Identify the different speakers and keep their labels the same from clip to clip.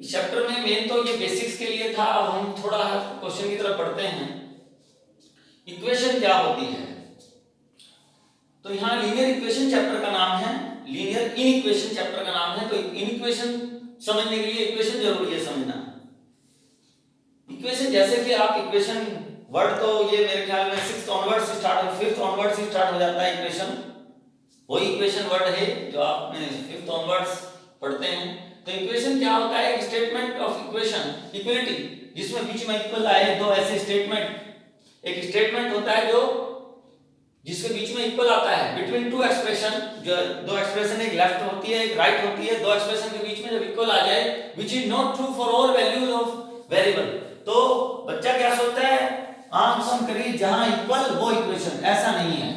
Speaker 1: इस चैप्टर में मेन तो ये बेसिक्स के लिए था। अब हम थोड़ा क्वेश्चन की तरफ पढ़ते हैं। इक्वेशन क्या होती है? तो यहाँ लीनियर इक्वेशन चैप्टर का नाम है, लीनियर इनइक्वेशन चैप्टर का नाम है। तो इनइक्वेशन समझने के लिए इक्वेशन जरूरी है समझना। इक्वेशन जैसे कि आप इक्वेशन वर्ड तो ये मेरे ख्याल में 6th ऑनवर्ड से स्टार्ट हो, 5th ऑनवर्ड से स्टार्ट हो जाता है इक्वेशन। वही इक्वेशन वर्ड है जो आपने 5th ऑनवर्ड्स पढ़ते हैं। तो इक्वेशन क्या होता है? एक स्टेटमेंट ऑफ इक्वेशन, इक्वलिटी, जिसमें बीच में इक्वल आए दो ऐसे स्टेटमेंट। एक स्टेटमेंट होता है जो जिसके बीच में इक्वल आता है बिटवीन टू एक्सप्रेशन। जो दो एक्सप्रेशन, एक लेफ्ट होती है एक राइट होती है, दो एक्सप्रेशन के बीच में जब इक्वल आ जाए, which is not true for all values of variable. तो बच्चा क्या सोचता है, आम सम करी जहां इक्वल वो इक्वेशन। ऐसा नहीं है,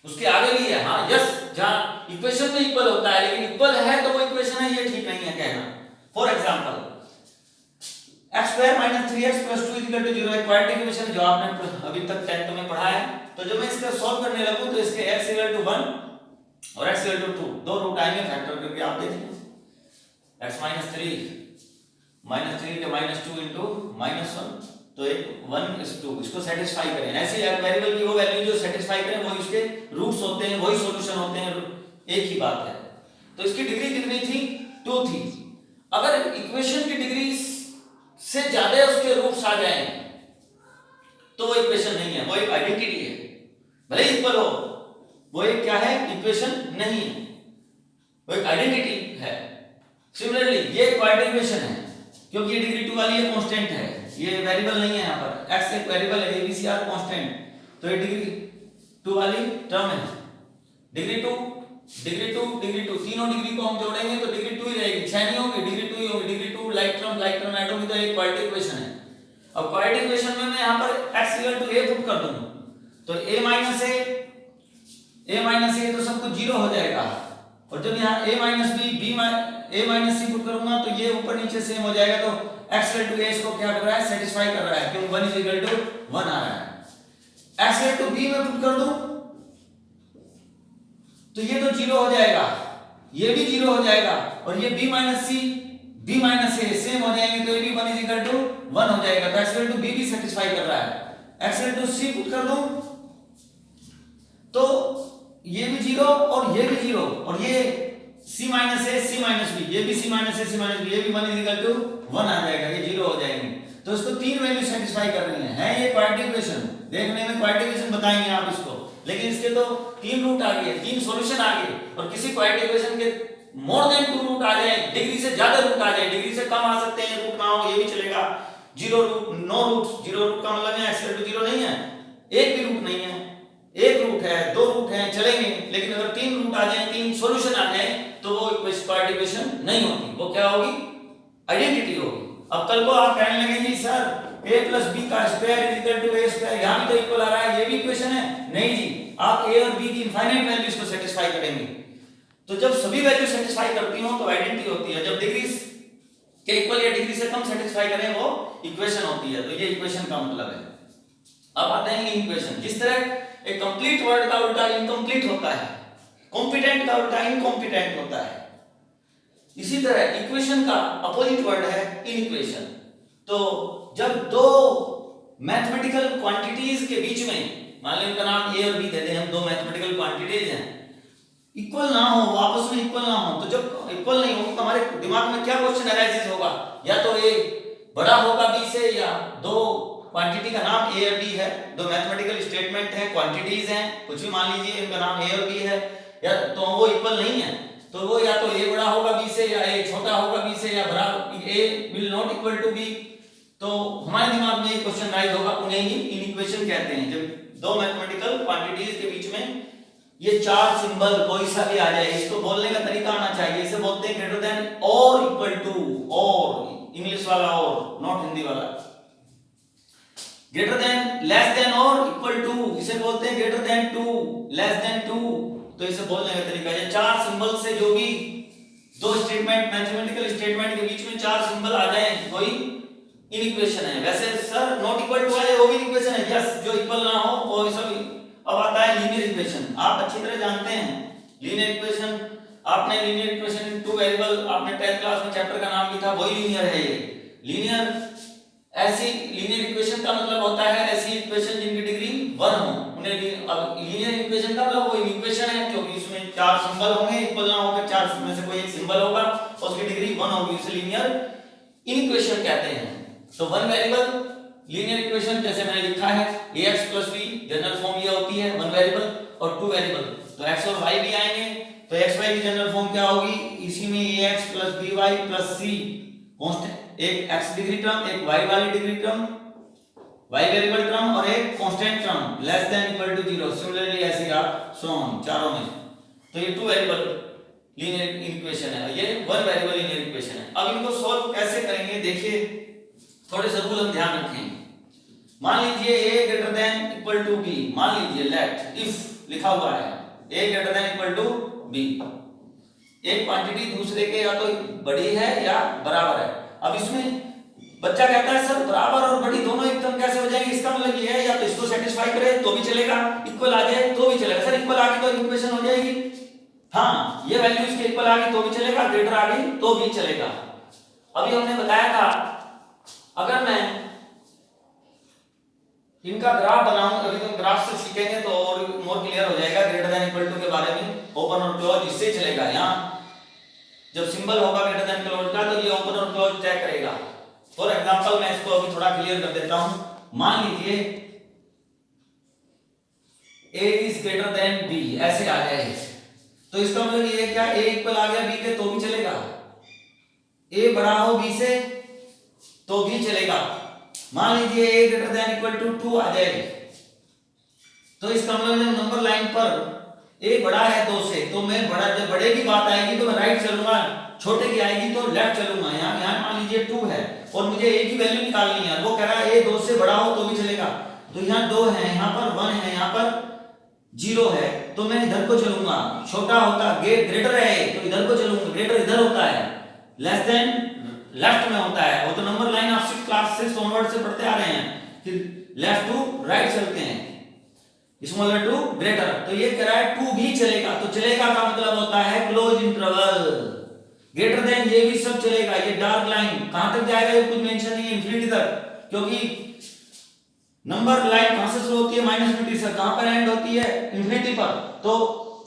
Speaker 1: उसके आगे भी है। हाँ यस, जहां इक्वेशन में इक्वल होता है लेकिन इक्वल है तो वो इक्वेशन है, ये ठीक नहीं है कहना। फॉर एग्जांपल x² - 3x + 2 = 0 एक क्वाड्रेटिक इक्वेशन जो आपने अभी तक 10th में पढ़ा है। तो जब मैं इसका सॉल्व करने लगूं तो इसके x = 1 और x = 2 दो रूट आएंगे फैक्टर करके। आप देखिए x - 3 - 3 के -2 * -1 तो एक 1 is 2, इसको सेटिस्फाई करें। ऐसे वेरिएबल की वो वैल्यू जो सेटिस्फाई करें वो इसके रूट्स होते हैं, वही सॉल्यूशन होते हैं, एक ही बात है। तो इसकी डिग्री कितनी थी? 2 थी। अगर इक्वेशन की डिग्री से ज्यादा उसके रूट्स आ जाएं तो वो इक्वेशन नहीं है, वो एक आइडेंटिटी है। भले इक्वल हो, वो एक क्या है? इक्वेशन नहीं है, वो एक आइडेंटिटी है। सिमिलरली ये क्वाड्रेटिक इक्वेशन है क्योंकि ये डिग्री 2 वाली है, कांस्टेंट है, ये वेरिएबल नहीं है। यहाँ पर x एक वेरिएबल है, abcr कांस्टेंट, तो ये डिग्री 2 वाली टर्म है। डिग्री 2 तीनों डिग्री को हम जोड़ेंगे तो डिग्री 2 ही रहेगी, 6 नहीं होगी, डिग्री 2 ही होगी। डिग्री 2 लाइक टर्म ऐड होगी तो एक क्वाड्रेटिक इक्वेशन है। अब क्वाड्रेटिक इक्वेशन में मैं यहाँ पर x = a पुट कर दूंगा तो a - a तो सब कुछ 0 हो जाएगा। और जब यहाँ a - b a - c put करूंगा तो ये ऊपर नीचे सेम हो जाएगा। तो x = a इसको क्या कर रहा है? सेटिस्फाई कर रहा है क्योंकि 1 = 1 आ रहा है। x = b में पुट कर दूं तो ये तो 0 हो जाएगा, ये भी 0 हो जाएगा, और ये b - a सेम हो जाएंगे तो ये भी 1 = 1 हो जाएगा। तो x = b भी सेटिस्फाई कर रहा है। x = c पुट कर दूं तो ये भी 0 और ये भी 0, और ये c - a c - b, ये भी c - a c - b, ये भी 1 = 1 आ जाएगा, ये 0 हो जाएंगे। तो इसको तीन वैल्यू सेटिस्फाई कर रही है ये क्वाड्रेटिक इक्वेशन। देखने में क्वाड्रेटिक इक्वेशन बताएंगे आप इसको, लेकिन इसके तो 3 रूट आ गए, 3 सॉल्यूशन आ गए। और किसी क्वाड्रेटिक इक्वेशन के मोर देन 2 रूट आ जाए, डिग्री से ज्यादा रूट आ जाए, डिग्री से कम आ सकते हैं, रूट ना हो ये भी चलेगा। 0 रूट, नो रूट, 0 रूट का मतलब है x = 0 नहीं है, एक भी रूट नहीं है, एक रूट है, 2 रूट है, चलेंगे। लेकिन अगर 3 रूट आ जाए, 3 सॉल्यूशन आ जाए तो वो क्वाड्रेटिक इक्वेशन नहीं होती, वो क्या होगी? आइडेंटिटी होगी। अब कल को आप कहने लगेंगे सर a + b² = a², यहां भी तो इक्वल आ रहा है, ये भी इक्वेशन है। नहीं जी, आप a और b की इनफाइनाइट वैल्यूज को सेटिस्फाई करेंगे। तो जब सभी वैल्यू सेटिस्फाई करती हो तो आइडेंटिटी होती है, जब डिग्री के इक्वल या डिग्री से कम सेटिस्फाई करें वो इक्वेशन होती है। तो ये इक्वेशन का मतलब है। अब आते हैं इक्वेशन। जिस तरह एक कंप्लीट वर्ड का उल्टा इनकम्प्लीट होता है, कॉम्पिटेंट का उल्टा इनकॉम्पिटेंट होता है, इसी तरह इक्वेशन का अपोजिट वर्ड है इनइक्वेशन। तो जब दो मैथमेटिकल क्वांटिटीज के बीच में, मान लो इनका नाम a और b दे दें हम, दो मैथमेटिकल क्वांटिटीज हैं, इक्वल ना हो, आपस में इक्वल ना हो, तो जब इक्वल नहीं होगी तो हमारे दिमाग में क्या क्वेश्चन अराइजेस होगा? या तो a बड़ा होगा b से, या दो क्वांटिटी का नाम a और b है, दो मैथमेटिकल स्टेटमेंट है, क्वांटिटीज हैं, कुछ भी मान लीजिए इनका नाम a और b है, या तो वो इक्वल नहीं है, तो वो या तो a बड़ा होगा b से, या a छोटा होगा b से, या बराबर a will not equal to b। तो हमारे दिमाग में एक क्वेश्चन राइज होगा, उन्हें ही इनइक्वेशन कहते हैं। जब दो मैथमेटिकल क्वांटिटीज के बीच में ये चार सिंबल कोई सा भी आ जाए, इसको बोलने का तरीका आना चाहिए। इसे बोलते हैं ग्रेटर देन और इक्वल टू, और इंग्लिश वाला और, नॉट हिंदी वाला। ग्रेटर देन, लेस देन और इक्वल टू, इसे बोलते हैं ग्रेटर देन 2, लेस देन 2। तो इसे बोलने का तरीका है, चार सिंबल से जो भी दो स्टेटमेंट, मैथमेटिकल स्टेटमेंट के बीच में चार सिंबल आ जाए, कोई इनइक्वेशन है। वैसे सर नॉट इक्वल टू है, वो भी इक्वेशन है, यस, जो इक्वल ना हो वो सब। अब आता है लीनियर इक्वेशन। आप अच्छी तरह जानते हैं लीनियर इक्वेशन आपने linear equation in two variable आपने 10th क्लास में चैप्टर का नाम लिखा, वही लीनियर है ये। लीनियर ऐसी लीनियर इक्वेशन का मतलब होता है ऐसी इक्वेशन जिनकी डिग्री 1 हो उन्हें। अब लीनियर इक्वेशन का मतलब वो इक्वेशन है क्योंकि इसमें 4 सिंबल होंगे, इक्वल ना होकर 4 में से कोई एक सिंबल होगा और उसकी डिग्री 1 होगी, उसे लीनियर इक्वेशन कहते हैं। तो 1 वेरिएबल लीनियर इक्वेशन जैसे मैंने लिखा है ax + b, जनरल फॉर्म ये होती है 1 वेरिएबल, और 2 वेरिएबल तो x और y भी आएंगे। तो xy की जनरल फॉर्म क्या होगी, इसी में ax + by + c कांस्टेंट, एक x डिग्री टर्म, एक y वाली degree term, y variable term और एक constant term less than equal to 0। Similarly ऐसे आप सो ऑन चारों में। तो ये 2 वेरिएबल लीनियर इक्वेशन है, ये 1 वेरिएबल लीनियर इक्वेशन है। अब इनको सॉल्व कैसे करेंगे देखिए, थोड़े से रूल हम ध्यान रखें। मान लीजिए a greater than equal to b, मान लीजिए लेट इफ लिखा हुआ है a greater than equal to b, एक क्वांटिटी दूसरे के या तो बड़ी है या बराबर है। अब इसमें बच्चा कहता है सर बराबर और बड़ी दोनों एकदम कैसे हो जाएंगे, इसका मतलब ये है या तो इसको सेटिस्फाई करे तो भी चलेगा, इक्वल आ जाए तो भी चलेगा। सर इक्वल आ गई तो इक्वेशन हो जाएगी, हाँ ये वैल्यू इसके इक्वल आ गई तो भी चलेगा, ग्रेटर आ गई तो भी चलेगा। अभी हमने बताया था अगर मैं इनका ग्राफ बनाऊं, अभी तुम ग्राफ से सीखेंगे तो और मोर क्लियर हो जाएगा ग्रेटर देन इक्वल टू के बारे में। ओपन और क्लोज इससे चलेगा, यहाँ जब सिंबल होगा ग्रेटर देन क्लोज का तो ये ओपन और क्लोज तय करेगा। फॉर एग्जांपल मैं इसको अभी थोड़ा क्लियर कर देता हूं। मान लीजिए a is greater than b ऐसे आ जाए तो इसका मतलब ये क्या a इक्वल आ गया b के तो भी चलेगा, a बड़ा हो b से तो भी चलेगा। मान लीजिए a greater than equal to 2 आ जाए तो इसका मतलब नंबर लाइन पर a बड़ा है 2 से तो मैं बड़ा, जब बड़े की बात आएगी तो मैं राइट चलूंगा, छोटे की आएगी तो लेफ्ट चलूंगा। यहाँ मान लीजिए 2 है और मुझे a की वैल्यू निकालनी है, वो कह रहा है a 2 से बड़ा हो तो भी चलेगा। तो यहाँ 2 है, यहाँ पर 1 है, यहाँ पर 0 है, तो मैं इधर को चलूंगा। छोटा होता ग्रेटर है तो इधर को चलूंगा, ग्रेटर इधर होता है, लेस देन लेफ्ट में होता है। वो तो नंबर लाइन आप 6 क्लास 6 ऑनवर्ड से पढ़ते आ रहे हैं, फिर लेफ्ट टू राइट चलते हैं, स्मॉलर टू ग्रेटर। तो ये कह रहा है 2 भी चलेगा, तो चलेगा का मतलब होता है क्लोज इंटरवल। ग्रेटर देन ये भी सब चलेगा। ये डार्क लाइन कहां तक जाएगा ये कुछ मेंशन नहीं है, इंफिनिटी तक, क्योंकि नंबर लाइन कहां से शुरू होती है -infinity से, कहां पर एंड होती है इंफिनिटी पर। तो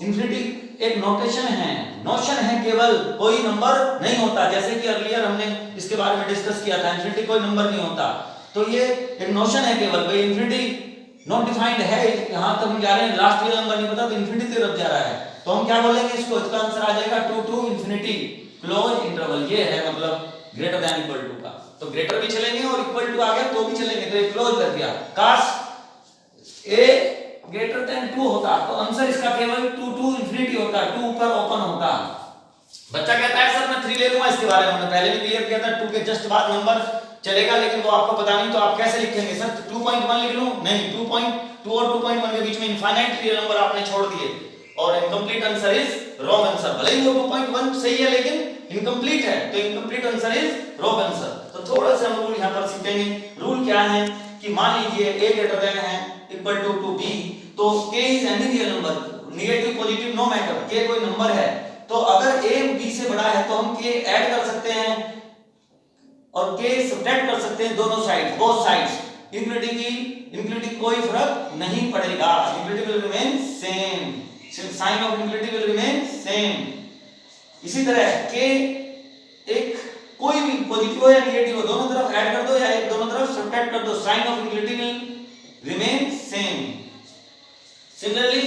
Speaker 1: इंफिनिटी एक नोटेशन है, नोशन है, केवल कोई नंबर नहीं होता। जैसे कि अर्लियर हमने इसके बारे में डिस्कस किया था, इंफिनिटी कोई नंबर नहीं होता। तो ये एक नोशन है केवल, भाई इंफिनिटी नॉट डिफाइंड है। यहां तक हम जा रहे हैं, लास्ट वाला नंबर नहीं पता तो इंफिनिटी की तरफ जा रहा है, तो हम क्या बोलेंगे इसको, इसका आंसर आ जाएगा 2 टू इंफिनिटी क्लोज इंटरवल। ये है मतलब ग्रेटर देन इक्वल टू का। तो ग्रेटर भी चलेंगे और इक्वल टू आ गया तो भी चलेंगे, तो ये क्लोज कर दिया। काश a ग्रेटर देन 2 होता तो आंसर इसका केवल 2 टू इंफिनिटी होता, 2 ऊपर ओपन होता। बच्चा कहता है सर मैं 3 ले लूंगा, इसके बारे में हमने पहले भी क्लियर किया था, 2 के जस्ट बाद नंबर चलेगा, लेकिन वो आपको पता नहीं तो आप कैसे लिखेंगे, सर 2.1 लिख लूं? नहीं, 2.2 और 2.1 के बीच में इनफाइनाइट रियल नंबर आपने छोड़ दिए और incomplete answer is wrong answer. भले ही वो 2.1 सही है लेकिन इनकम्प्लीट है, तो incomplete answer is wrong answer. तो थोड़ा सा हम रूल यहां पर सीखेंगे। रूल क्या है कि मान लीजिए a ग्रेटर देन है इक्वल टू b, तो k is any real number, negative positive no matter, k कोई नंबर है। तो अगर a b से बड़ा है तो हम k ऐड कर सकते हैं और k सब्ट्रैक्ट कर सकते हैं दोनों साइड, बोथ साइड्स। इंफिनिटी कोई फर्क नहीं पड़ेगा, infinity will remain same, sign of infinity will remain same. इसी तरह k एक कोई भी पॉजिटिव हो या नेगेटिव हो, दोनों तरफ ऐड कर दो या एक दोनों तरफ सब्ट्रैक्ट कर दो, sign of infinity will remain same. Similarly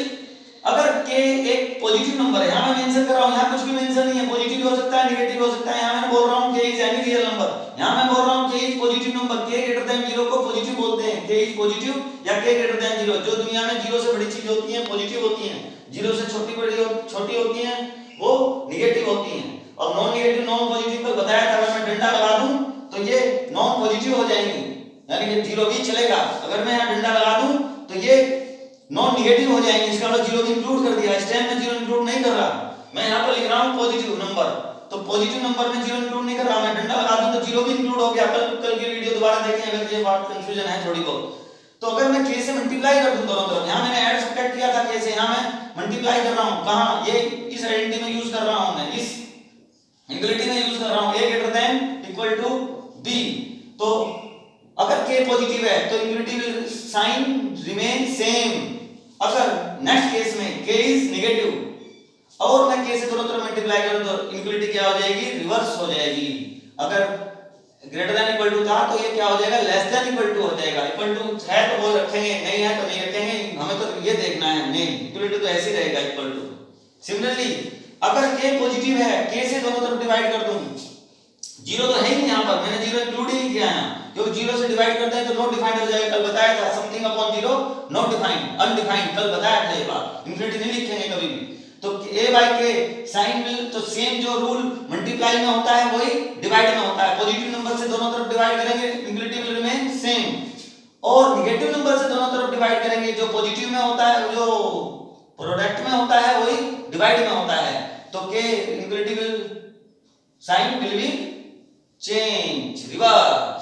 Speaker 1: अगर k एक पॉजिटिव नंबर है, यहां मैं मेंशन कर रहा हूं, यहां कुछ भी मेंशन नहीं है, पॉजिटिव हो सकता है नेगेटिव हो सकता है, यहां मैं बोल रहा हूं k is any real number, यहां मैं बोल रहा हूं k is positive number, k greater than 0 को पॉजिटिव बोलते हैं, k इज पॉजिटिव या k ग्रेटर देन 0। जो दुनिया में 0 से बड़ी चीज होती हैं पॉजिटिव होती हैं, 0 से छोटी होती हैं वो नेगेटिव होती हैं। और नॉन नेगेटिव नॉन पॉजिटिव पर बताया था, अगर मैं डंडा लगा दूं तो ये नॉन पॉजिटिव हो जाएंगी, यानी कि 0 भी चलेगा। अगर मैं यहां डंडा लगा दूं तो ये नॉन नेगेटिव हो जाएंगे, इसका मतलब 0 भी इंक्लूड कर दिया। इस टाइम में 0 इंक्लूड नहीं कर रहा, मैं यहां पर लिख रहा हूं पॉजिटिव नंबर, तो पॉजिटिव नंबर में 0 इंक्लूड नहीं कर रहा, मैं डंडा लगा दूं तो 0 भी इंक्लूड हो गया। कल की वीडियो दोबारा देखें अगर ये बात कंफ्यूजन है थोड़ी बहुत। तो अगर मैं k से मल्टीप्लाई कर दूं दोनों तरफ, यहां मैंने ऐड सब्ट्रैक्ट किया था k से, यहां मैं मल्टीप्लाई कर रहा हूं कहां, ये इस आइडेंटिटी में यूज कर रहा हूं, मैं इस इक्वलिटी में यूज कर रहा हूं, a greater than equal to b। तो अगर k पॉजिटिव है तो equality will sign remain same. अगर नेक्स्ट केस में k इज नेगेटिव और मैं k से दोनों तरफ मल्टीप्लाई करूं तो इक्वलिटी क्या हो जाएगी, रिवर्स हो जाएगी। अगर ग्रेटर देन इक्वल टू था तो ये क्या हो जाएगा, लेस देन इक्वल टू हो जाएगा। इक्वल टू है तो वो रखेंगे, नहीं है तो नहीं रखेंगे, हमें तो ये देखना है नहीं, इक्वलिटी तो ऐसे ही रहेगा इक्वल टू। सिमिलरली अगर k पॉजिटिव है, k से दोनों तरफ डिवाइड कर दूं, जीरो तो है ही नहीं, यहां पर मैंने जीरो इंक्लूड ही नहीं किया है, क्योंकि जीरो से डिवाइड करते हैं तो नॉट डिफाइंड हो जाएगा। कल बताया था something upon zero not defined, undefined, कल बताया था ये बात, इन्फिनिटी नहीं लिखेंगे कभी भी। तो a by k sign will तो सेम जो रूल मल्टीप्लाई में होता है वही डिवाइड में होता है। पॉजिटिव नंबर से दोनों तरफ डिवाइड करेंगे इक्वलिटी विल रिमेन सेम, और नेगेटिव नंबर से दोनों तरफ डिवाइड करेंगे जो पॉजिटिव में होता है, जो प्रोडक्ट में होता है वही डिवाइड में होता है। तो k equality will sign will be change reverse.